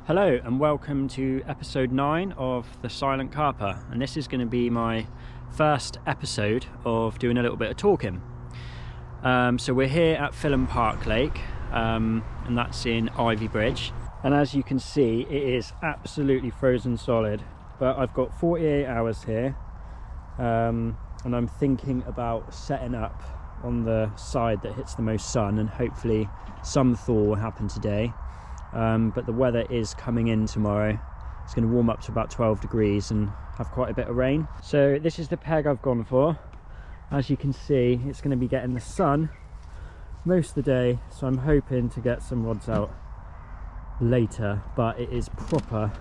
Hello and welcome to episode 9 of the Silent Carper, and this is going to be my first episode of doing a little bit of talking. So we're here at Filham Park Lake, and that's in Ivy Bridge, and as you can see it is absolutely frozen solid, but I've got 48 hours here, and I'm thinking about setting up on the side that hits the most sun, and hopefully some thaw will happen today. But the weather is coming in tomorrow. It's going to warm up to about 12 degrees and have quite a bit of rain. So this is the peg I've gone for. As you can see, it's going to be getting the sun most of the day, so I'm hoping to get some rods out later, but it is proper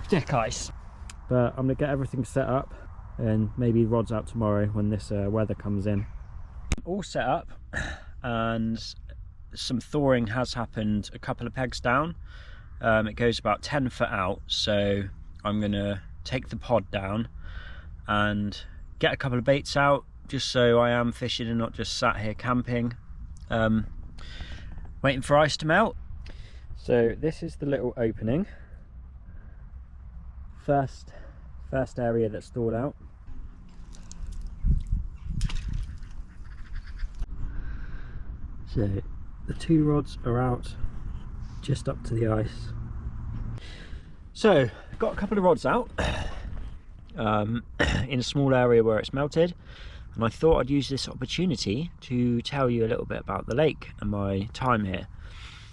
thick ice. But I'm going to get everything set up and maybe rods out tomorrow when this weather comes in. All set up, and some thawing has happened a couple of pegs down. It goes about 10 foot out, so I'm gonna take the pod down and get a couple of baits out, just so I am fishing and not just sat here camping, waiting for ice to melt. So this is the little opening, first area that's thawed out. So the two rods are out just up to the ice. So got a couple of rods out in a small area where it's melted, and I thought I'd use this opportunity to tell you a little bit about the lake and my time here.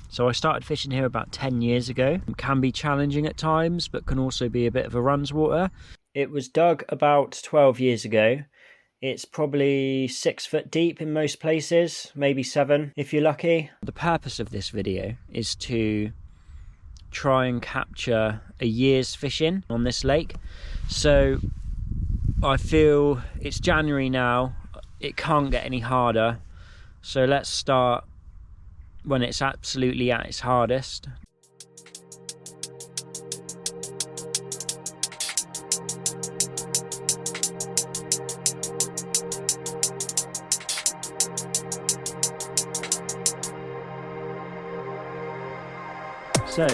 So I started fishing here about 10 years ago. It can be challenging at times, but can also be a bit of a runs water. It was dug about 12 years ago. It's probably 6 foot deep in most places, maybe 7 if you're lucky. The purpose of this video is to try and capture a year's fishing on this lake. So I feel it's January now, it can't get any harder. So let's start when it's absolutely at its hardest. So,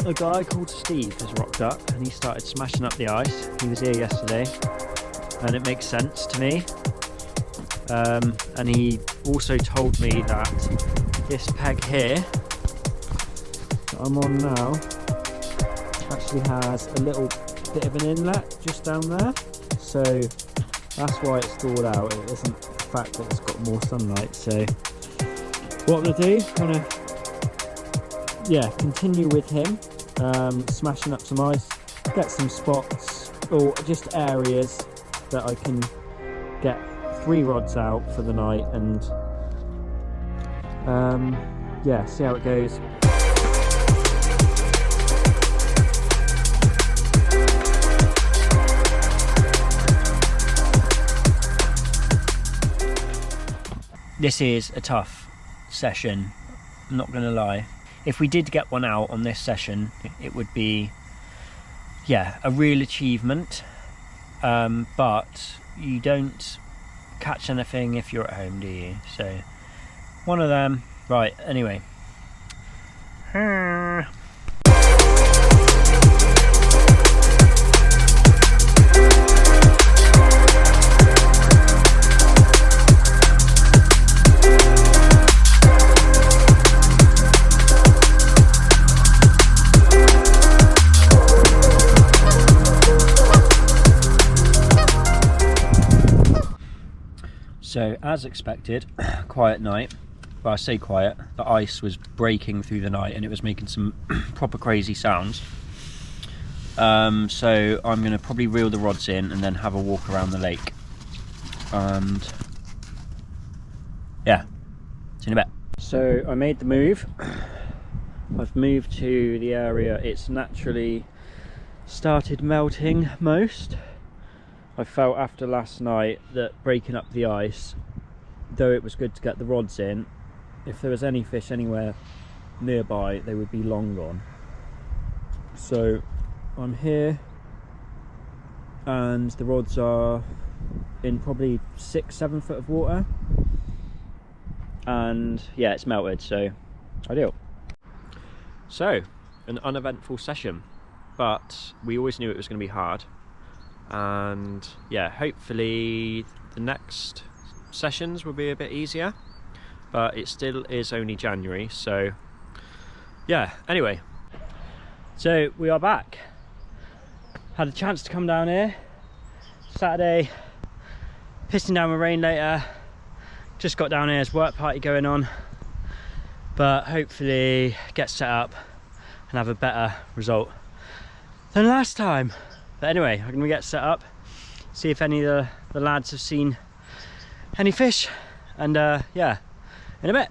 a guy called Steve has rocked up and he started smashing up the ice. He was here yesterday, and it makes sense to me. And he also told me that this peg here that I'm on now actually has a little bit of an inlet just down there. So that's why it's thawed out. It isn't the fact that it's got more sunlight. So what I'm going to do, I'm going to continue with him, smashing up some ice, get some spots or just areas that I can get 3 rods out for the night, and see how it goes. This is a tough session, I'm not gonna lie. If we did get one out on this session, it would be, a real achievement. But you don't catch anything if you're at home, do you? So, one of them. Right, anyway. So, as expected, quiet night. Well, I say quiet, the ice was breaking through the night and it was making some proper crazy sounds. So I'm going to probably reel the rods in and then have a walk around the lake. And yeah, see you in a bit. So I made the move. I've moved to the area it's naturally started melting most. I felt after last night that breaking up the ice, though it was good to get the rods in, if there was any fish anywhere nearby, they would be long gone. So I'm here and the rods are in probably 6-7 foot of water, and yeah, it's melted, so Ideal. So, an uneventful session, but we always knew it was going to be hard. And yeah, hopefully the next sessions will be a bit easier, but it still is only January, so yeah. Anyway, so we are back. Had a chance to come down here Saturday, pissing down with rain later. Just got down here, there's work party going on, but hopefully get set up and have a better result than last time. But anyway, I'm gonna get set up, see if any of the lads have seen any fish, and yeah, in a bit.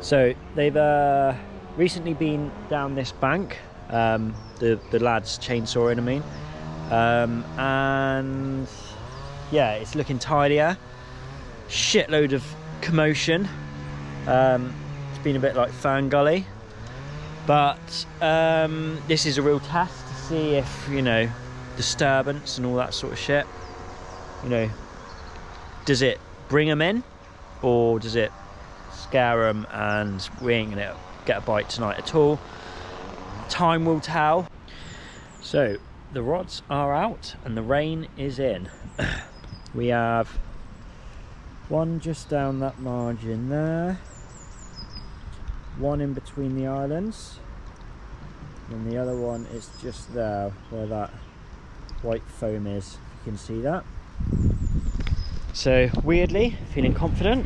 So they've recently been down this bank, the lads chainsawing, I mean, and yeah, it's looking tidier. Shitload of commotion. It's been a bit like Fern Gully, but this is a real test to see if, you know, disturbance and all that sort of shit, you know, does it bring them in or does it scare them and we ain't gonna get a bite tonight at all? Time will tell. So the rods are out and the rain is in. We have one just down that margin there, one in between the islands, and the other one is just there where that white foam is, if you can see that. So weirdly feeling confident,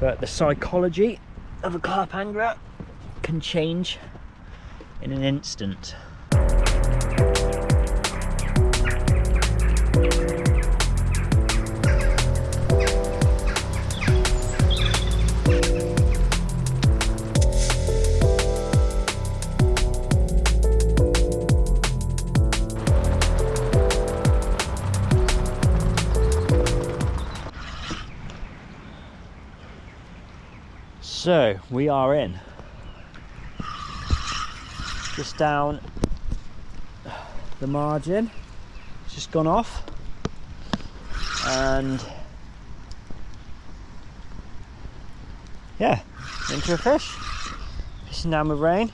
but the psychology of a carp angler can change in an instant. So we are in, just down the margin, it's just gone off, and yeah, into a fish, pissing down with rain.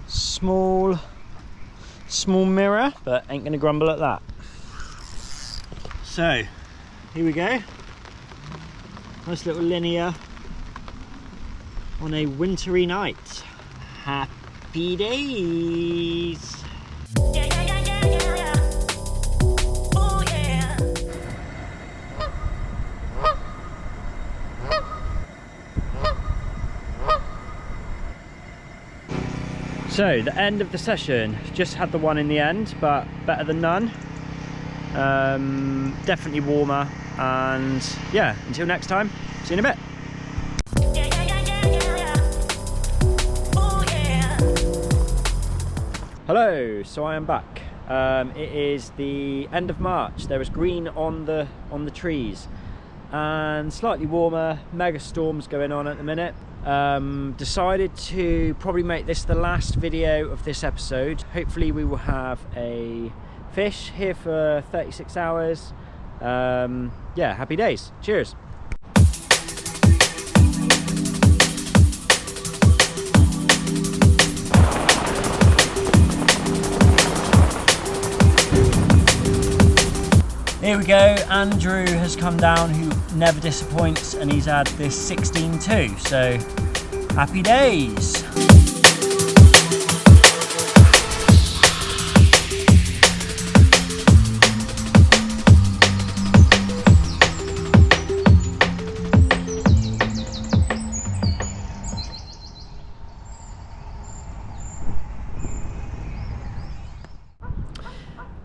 Small mirror, but ain't gonna grumble at that. So here we go, nice little linear on a wintry night. Happy days. Yeah, yeah, yeah, yeah, yeah, yeah. Oh yeah. So the end of the session, just had the one in the end, but better than none. Definitely warmer, and yeah, until next time, see you in a bit. Hello, so I am back. It is the end of March. There is green on the trees and slightly warmer. Mega storms going on at the minute. Decided to probably make this the last video of this episode. Hopefully we will have a fish here for 36 hours. Yeah, happy days. Cheers. Here we go, Andrew has come down, who never disappoints, and he's had this 16-2, so happy days.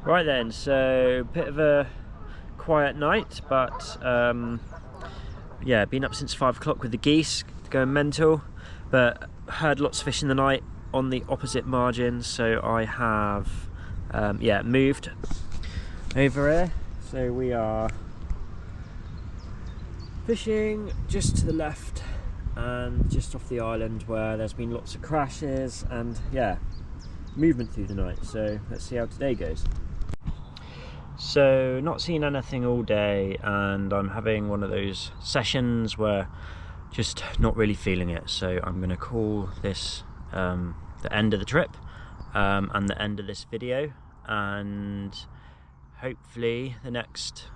Right then, so bit of a quiet night, but yeah, been up since 5 o'clock with the geese, going mental, but heard lots of fish in the night on the opposite margin, so I have yeah, moved over here. So we are Fishing just to the left and just off the island where there's been lots of crashes and yeah, movement through the night. So let's see how today goes. So not seen anything all day, and I'm having one of those sessions where just not really feeling it. So I'm going to call this the end of the trip and the end of this video, and hopefully the next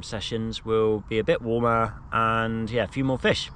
sessions will be a bit warmer and yeah, a few more fish.